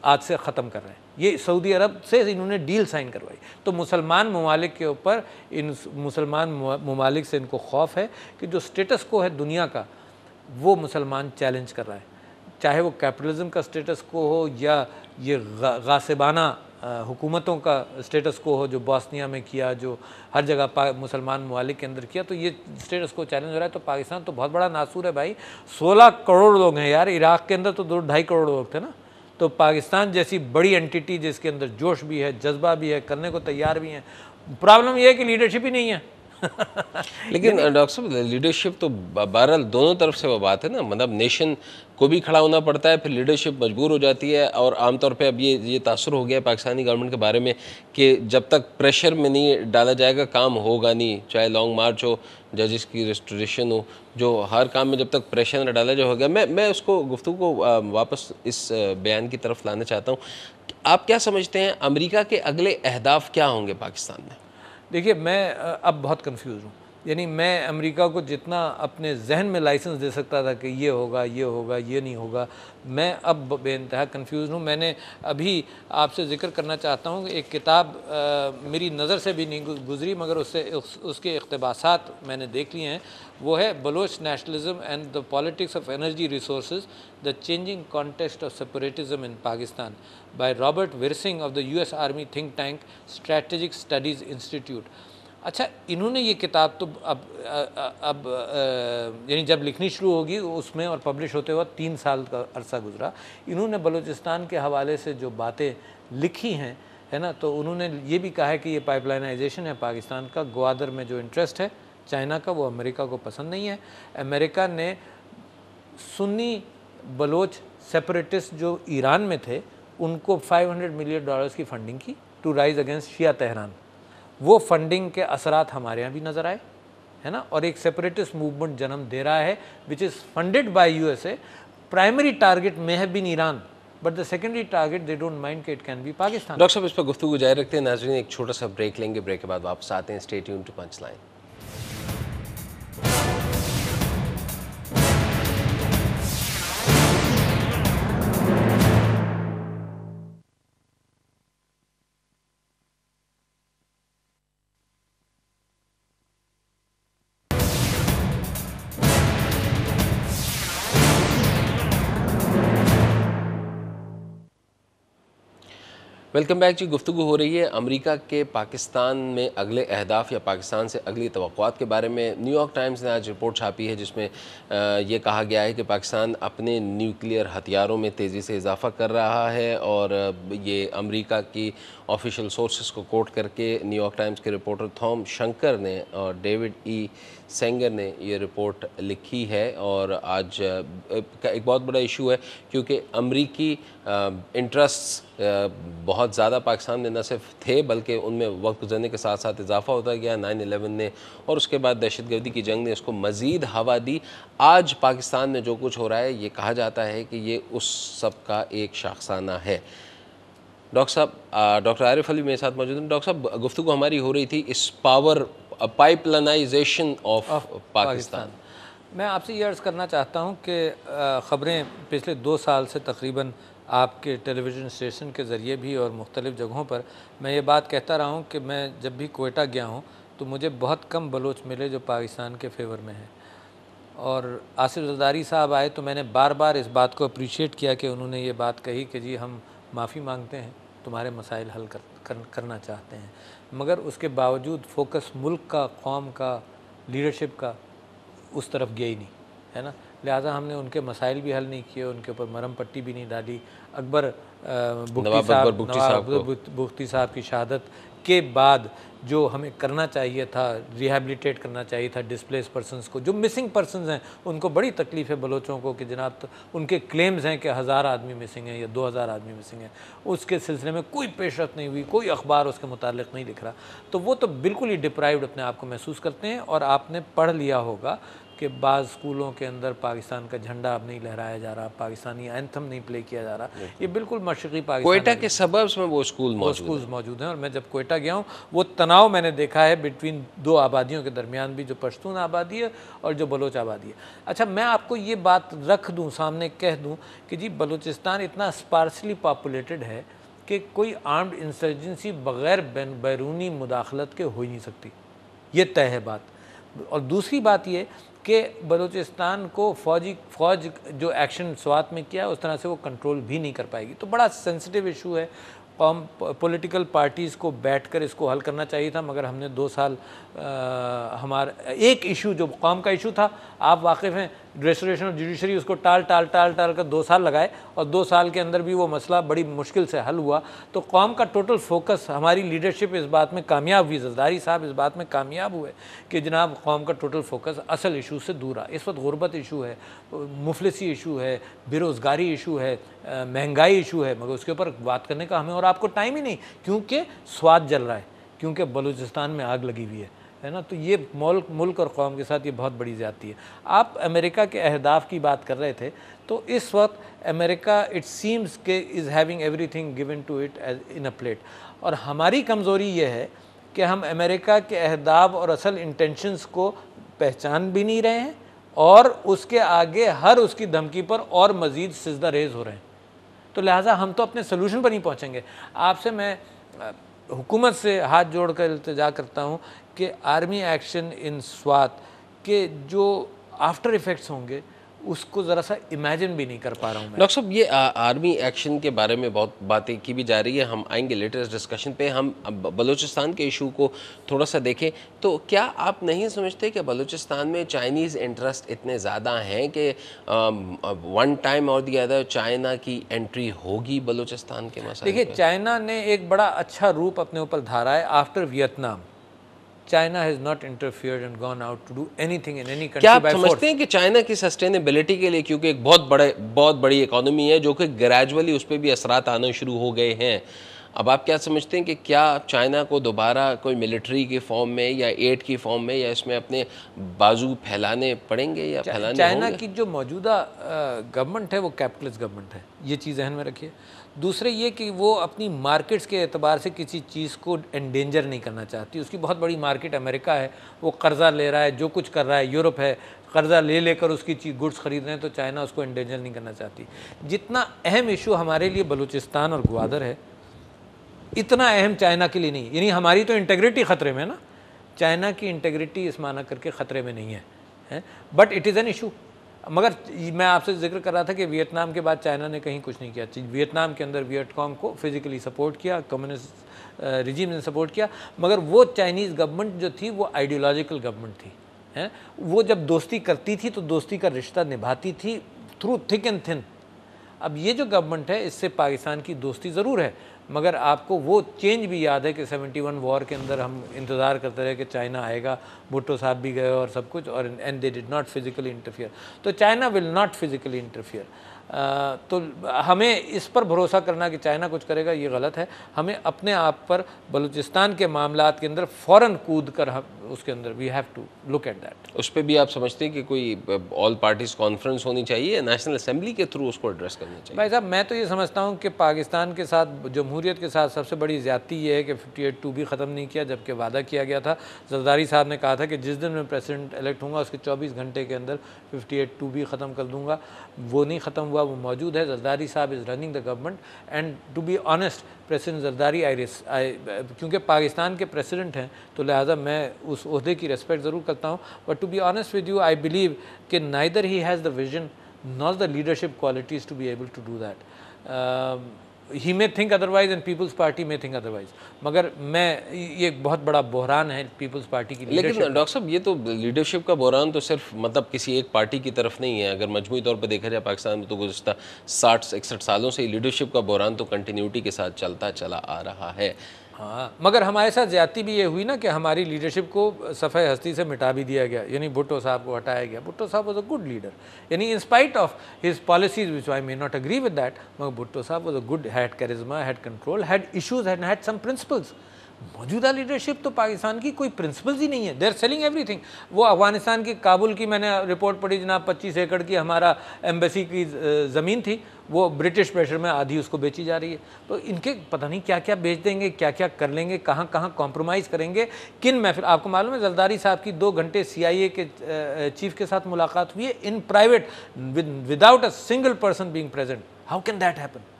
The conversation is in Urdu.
آج سے ختم کر رہے ہیں. یہ سعودی عرب سے انہوں نے ڈیل سائن کروائی. تو مسلمان ممالک کے اوپر ان مسلمان ممالک سے ان کو خوف ہے کہ جو سٹیٹس کو ہے دنیا کا وہ مسلمان چیلنج کر رہا ہے, چاہے وہ کیپٹلزم کا سٹیٹس کو ہو یا یہ غاصبانہ حکومتوں کا سٹیٹس کو ہو جو بوسنیا میں کیا, جو ہر جگہ مسلمان ممالک کے اندر کیا. تو یہ سٹیٹس کو چیلنج ہو رہا ہے. تو پاکستان تو بہت بڑا ناصور ہے بھائی, 16 کروڑ لوگ ہیں یار. عراق کے اندر تو 2-2.5 کروڑ لوگ تھے نا. تو پاکستان جیسی بڑی انٹیٹی جس کے اندر جوش بھی ہے, جذبہ بھی ہے, کرنے کو تیار بھی ہیں. پرابلم یہ ہے کہ لیڈرشپ ہی نہیں ہے. لیکن ڈاکٹر صاحب لیڈرشپ تو بہرحال دونوں طرف سے وہ بات ہے نا, مطلب نیشن کو بھی کھڑا ہونا پڑتا ہے, پھر لیڈرشپ مجبور ہو جاتی ہے. اور عام طور پہ اب یہ تاثر ہو گیا ہے پاکستانی گورنمنٹ کے بارے میں کہ جب تک پریشر میں نہیں ڈالا جائے گا کام ہوگا نہیں, چاہے لانگ مارچ ہو, ججز کی ریسٹوریشن ہو, جو ہر کام میں جب تک پریشر نہ ڈالا جائے ہوگا. میں اس کو گفتگو کو واپس اس بیان کی طرف لانا چاہتا ہوں. آپ کیا سمجھتے ہیں امریکہ کے اگلے اہداف کیا ہوں گے پاکستان میں؟ دیکھیے میں اب بہت کنفیوز ہوں. یعنی میں امریکہ کو جتنا اپنے ذہن میں لائسنس دے سکتا تھا کہ یہ ہوگا, یہ ہوگا, یہ نہیں ہوگا, میں اب بے انتہا کنفیوز ہوں. میں نے ابھی آپ سے ذکر کرنا چاہتا ہوں کہ ایک کتاب میری نظر سے بھی نہیں گزری مگر اس کے اقتباسات میں نے دیکھ لیے ہیں. وہ ہے Baloch nationalism and the politics of energy resources, the changing context of separatism in Pakistan by Robert Wirsing of the US army think tank strategic studies institute. اچھا, انہوں نے یہ کتاب تو اب یعنی جب لکھنی شروع ہوگی اس میں اور پبلش ہوتے ہوا 3 سال کا عرصہ گزرا. انہوں نے بلوچستان کے حوالے سے جو باتیں لکھی ہیں ہے نا, تو انہوں نے یہ بھی کہا ہے کہ یہ پائپ لائنائزیشن ہے پاکستان کا, گوادر میں جو انٹرسٹ ہے چائنا کا وہ امریکہ کو پسند نہیں ہے. امریکہ نے سنی بلوچ سیپریٹسٹ جو ایران میں تھے ان کو $500 ملین کی فنڈنگ کی ٹو رائز اگینسٹ شیعہ تہران. وہ فنڈنگ کے اثرات ہمارے یہاں بھی نظر آئے ہے نا, اور ایک سیپریٹسٹ موومنٹ جنم دے رہا ہے which is funded by USA. Primary target may have been Iran but the secondary target they don't mind کہ it can be Pakistan. Doctor صاحب اس پر گفتگو جاری رکھتے ہیں. ناظرین ایک چھوٹا سا بریک لیں گے, بریک کے بعد واپس آتے ہیں. Stay tuned to punch line. Welcome back جی. گفتگو ہو رہی ہے امریکہ کے پاکستان میں اگلے اہداف یا پاکستان سے اگلی توقعات کے بارے میں. نیو یارک ٹائمز نے آج رپورٹ چھاپی ہے جس میں یہ کہا گیا ہے کہ پاکستان اپنے نیوکلیئر ہتھیاروں میں تیزی سے اضافہ کر رہا ہے, اور یہ امریکہ کی آفیشیل سورسز کو کوٹ کر کے نیو یارک ٹائمز کے رپورٹر تھام شنکر نے اور ڈیوڈ ای سینگر نے یہ رپورٹ لکھی ہے. اور آج ایک بہت بڑا ایشو ہے کیونکہ امریکی انٹرسٹس بہت زیادہ پاکستان میں نہ صرف تھے بلکہ ان میں وقت گزرنے کے ساتھ ساتھ اضافہ ہوتا گیا. 9/11 نے اور اس کے بعد دہشت گردی کی جنگ نے اس کو مزید ہوا دی. آج پاکستان میں جو کچھ ہو رہا ہے یہ کہا جاتا ہے کہ یہ اس سب کا ایک شاخسانہ ہے. ڈاکٹر صاحب, ڈاکٹر عارف علی میرے ساتھ موجود ہیں. ڈاکٹر صاحب گفتگو ہماری ہو رہی تھی اس پائپ لائنائزیشن آف پاکستان. میں آپ سے یہ عرض کرنا چاہتا ہوں کہ خبریں پچھلے 2 سال سے تقریباً آپ کے ٹیلی ویژن اسٹیشن کے ذریعے بھی اور مختلف جگہوں پر میں یہ بات کہتا رہا ہوں کہ میں جب بھی کوئٹہ گیا ہوں تو مجھے بہت کم بلوچ ملے جو پاکستان کے فیور میں ہیں. اور آصف زرداری صاحب آئے تو میں نے بار بار اس بات کو اپریشیٹ کیا کہ انہوں نے یہ بات کہی کہ جی ہم معافی مانگتے ہیں, تمہارے مسائل حل کرنا چاہتے ہیں, مگر اس کے باوجود فوکس ملک کا, قوم کا, لیڈرشپ کا اس طرف گیا ہی نہیں ہے نا. لہٰذا ہم نے ان کے مسائل بھی حل نہیں کیے, ان کے اوپر مرہم پٹی بھی نہیں ڈالی. اکبر بگٹی صاحب کی شہادت کے بعد جو ہمیں کرنا چاہیے تھا, ریہیبلیٹیٹ کرنا چاہیے تھا ڈسپلیس پرسنز کو, جو مسنگ پرسنز ہیں ان کو بڑی تکلیف ہے بلوچوں کو کہ جناب ان کے کلیمز ہیں کہ 1000 آدمی مسنگ ہیں یا 2000 آدمی مسنگ ہیں. اس کے سلسلے میں کوئی پیش رفت نہیں ہوئی, کوئی اخبار اس کے متعلق نہیں لکھ رہا. تو وہ تو بالکل ہی ڈپرائیوڈ اپنے آپ کو محسوس کرتے ہیں. اور آپ نے پڑھ لیا ہوگا کہ بعض اسکولوں کے اندر پاکستان کا جھنڈا اب نہیں لہرایا جا رہا, پاکستانی اینتھم نہیں پلے کیا جا رہا. یہ بالکل مشرقی پاکستان کوئٹہ کے سبربس میں وہ اسکول موجود ہیں, اور میں جب کوئٹہ گیا ہوں وہ تناؤ میں نے دیکھا ہے بٹوین دو آبادیوں کے درمیان بھی, جو پشتون آبادی ہے اور جو بلوچ آبادی ہے. اچھا میں آپ کو یہ بات رکھ دوں سامنے, کہہ دوں کہ جی بلوچستان اتنا اسپارسلی پاپولیٹڈ ہے کہ کوئی آرمڈ انسرجنسی بغیر بیرونی مداخلت کے ہو ہی نہیں سکتی, یہ طے ہے بات. اور دوسری بات یہ کہ بلوچستان کو فوج جو ایکشن سوات میں کیا اس طرح سے وہ کنٹرول بھی نہیں کر پائے گی. تو بڑا سینسٹیو ایشو ہے, پولیٹیکل پارٹیز کو بیٹھ کر اس کو حل کرنا چاہیے تھا, مگر ہم نے 2 سال ہمارا ایک ایشو جو قوم کا ایشو تھا, آپ واقف ہیں, ریسٹوریشن آف جوڈیشری, اس کو ٹال کر 2 سال لگائے, اور 2 سال کے اندر بھی وہ مسئلہ بڑی مشکل سے حل ہوا. تو قوم کا ٹوٹل فوکس, ہماری لیڈرشپ اس بات میں کامیاب ہوئی, زرداری صاحب اس بات میں کامیاب ہوئے کہ جناب قوم کا ٹوٹل فوکس اصل ایشو سے دور آ. اس وقت غربت ایشو ہے, مفلسی ایشو ہے, بے روزگاری ایشو ہے, مہنگائی ایشو ہے, مگر اس کے اوپر بات کرنے کا ہمیں اور آپ کو ٹائم ہی نہیں, کیونکہ سواد جل رہا ہے, کیونکہ بلوچستان میں آگ لگی ہوئی ہے نا. تو یہ ملک اور قوم کے ساتھ یہ بہت بڑی زیادتی ہے. آپ امریکہ کے اہداف کی بات کر رہے تھے, تو اس وقت امریکہ اٹ سیمز کہ is having everything given to it in a plate, اور ہماری کمزوری یہ ہے کہ ہم امریکہ کے اہداف اور اصل انٹینشنز کو پہچان بھی نہیں رہے ہیں, اور اس کے آگے ہر اس کی دھمکی پر اور مزید سجدہ ریز ہو رہے ہیں. تو لہٰذا ہم تو اپنے سلوشن پر نہیں پہنچیں گے. آپ سے میں حکومت سے ہاتھ جوڑ کر التجا کرتا ہوں کہ آرمی ایکشن ان سوات کے جو آفٹر ایفیکٹس ہوں گے اس کو ذرا سا امیجن بھی نہیں کر پا رہا ہوں میں. ڈاکٹر صاحب یہ آرمی ایکشن کے بارے میں بہت باتیں کی بھی جا رہی ہے, ہم آئیں گے لیٹسٹ ڈسکشن پہ. ہم بلوچستان کے ایشو کو تھوڑا سا دیکھیں تو کیا آپ نہیں سمجھتے کہ بلوچستان میں چائنیز انٹرسٹ اتنے زیادہ ہیں کہ ون ٹائم اور دی ادر چائنا کی انٹری ہوگی بلوچستان کے مسائل پہ؟ دیکھیے چائنا نے ایک بڑا اچھا روپ اپنے اوپر دھارا ہے after Vietnam. China has not interfered and gone out to do anything in any country کیا آپ by force. سمجھتے ہیں کہ چائنا کی سسٹینیبلٹی کے لیے, کیونکہ ایک بہت بڑی اکانومی ہے جو کہ گریجولی اس پہ بھی اثرات آنا شروع ہو گئے ہیں, اب آپ کیا سمجھتے ہیں کہ کیا چائنا کو دوبارہ کوئی ملٹری کی فارم میں یا ایڈ کی فارم میں یا اس میں اپنے بازو پھیلانے پڑیں گے یا پھیلانے ہوں گے؟ چائنا کی جو موجودہ گورنمنٹ ہے وہ کیپٹلسٹ گورنمنٹ ہے, یہ چیز ذہن میں رکھیے. دوسرے یہ کہ وہ اپنی مارکیٹس کے اعتبار سے کسی چیز کو انڈینجر نہیں کرنا چاہتی. اس کی بہت بڑی مارکیٹ امریکہ ہے, وہ قرضہ لے رہا ہے, جو کچھ کر رہا ہے. یورپ ہے, قرضہ لے کر اس کی گڈس خرید رہے ہیں, تو چائنا اس کو انڈینجر نہیں کرنا چاہتی. جتنا اہم ایشو ہمارے لیے بلوچستان اور گوادر ہے, اتنا اہم چائنا کے لیے نہیں. یعنی ہماری تو انٹیگریٹی خطرے میں نا, چائنا کی انٹیگریٹی اس معنی کر کے خطرے میں نہیں ہے, but it is an issue. مگر میں آپ سے ذکر کر رہا تھا کہ ویتنام کے بعد چائنا نے کہیں کچھ نہیں کیا. ویتنام کے اندر ویٹ کانگ کو فزیکلی سپورٹ کیا, کمیونسٹ رجیم نے سپورٹ کیا, مگر وہ چائنیز گورنمنٹ جو تھی وہ آئیڈیولوجیکل گورنمنٹ تھی. وہ جب دوستی کرتی تھی تو دوستی کا رشتہ نبھاتی تھی تھرو تھک اینڈ تھن. اب یہ جو گورنمنٹ ہے اس سے پاکستان کی دوستی ضرور ہے, مگر آپ کو وہ چینج بھی یاد ہے کہ 71 وار کے اندر ہم انتظار کرتے رہے کہ چائنا آئے گا, بھٹو صاحب بھی گئے اور سب کچھ, اور and they did not physically interfere. تو China will not physically interfere. تو ہمیں اس پر بھروسہ کرنا کہ چائنا کچھ کرے گا یہ غلط ہے. ہمیں اپنے آپ پر بلوچستان کے معاملات کے اندر فوراً کود کر اس کے اندر we have to look at that. اس پہ بھی آپ سمجھتے ہیں کہ کوئی آل پارٹیز کانفرنس ہونی چاہیے, نیشنل اسمبلی کے تھرو اس کو ایڈریس کرنا چاہیے؟ بھائی صاحب میں تو یہ سمجھتا ہوں کہ پاکستان کے ساتھ جمہوریت کے ساتھ سب سے بڑی زیادتی یہ ہے کہ 58(2) بھی ختم نہیں کیا, جبکہ وعدہ کیا گیا تھا. زرداری صاحب نے کہا تھا کہ جس دن میں پریزیڈنٹ الیکٹ ہوں گا اس کے 24 گھنٹے کے اندر 58(2) بھی ختم کر دوں گا. وہ نہیں ختم ہوا, وہ موجود ہے. زرداری صاحب is running the government, and to be honest president Zardari کیونکہ پاکستان کے پریزیڈنٹ ہیں تو لہٰذا میں اس عہدے کی ریسپیکٹ ضرور کرتا ہوں. But to be honest with you I believe کہ neither he has the vision nor the leadership qualities to be able to do that. He may think otherwise and People's Party may think otherwise. مگر میں یہ ایک بہت بڑا بحران ہے پیپلز پارٹی کی لیڈرشپ. لیکن ڈاکٹر صاحب یہ تو لیڈرشپ کا بحران تو صرف مطلب کسی ایک پارٹی کی طرف نہیں ہے. اگر مجموعی طور پہ دیکھا جائے پاکستان میں تو گزشتہ 60-61 سالوں سے لیڈرشپ کا بحران تو کنٹینیوٹی کے ساتھ چلتا چلا آ رہا ہے. ہاں مگر ہمارے ساتھ زیادتی بھی یہ ہوئی نا کہ ہماری لیڈرشپ کو صفحہ ہستی سے مٹا بھی دیا گیا. یعنی بھٹو صاحب کو ہٹایا گیا. بھٹو صاحب واز اے گڈ لیڈر, یعنی in spite of his policies which I may not agree with that, مگر بھٹو صاحب was a good, had charisma, had control, had issues, had some principles. موجودہ لیڈرشپ تو پاکستان کی کوئی پرنسپلز ہی نہیں ہے. They are selling everything. وہ افغانستان کی کابل کی میں نے رپورٹ پڑھی جناب, 25 ایکڑ کی ہمارا ایمبیسی کی زمین تھی, وہ برٹش پریشر میں آدھی اس کو بیچی جا رہی ہے. تو ان کے پتہ نہیں کیا کیا بیچ دیں گے, کیا کیا کر لیں گے, کہاں کہاں کمپرومائز کریں گے, کن محفل. آپ کو معلوم ہے زرداری صاحب کی 2 گھنٹے CIA کے چیف کے ساتھ ملاقات ہوئی ہے in private without a single person being present. How can that happen?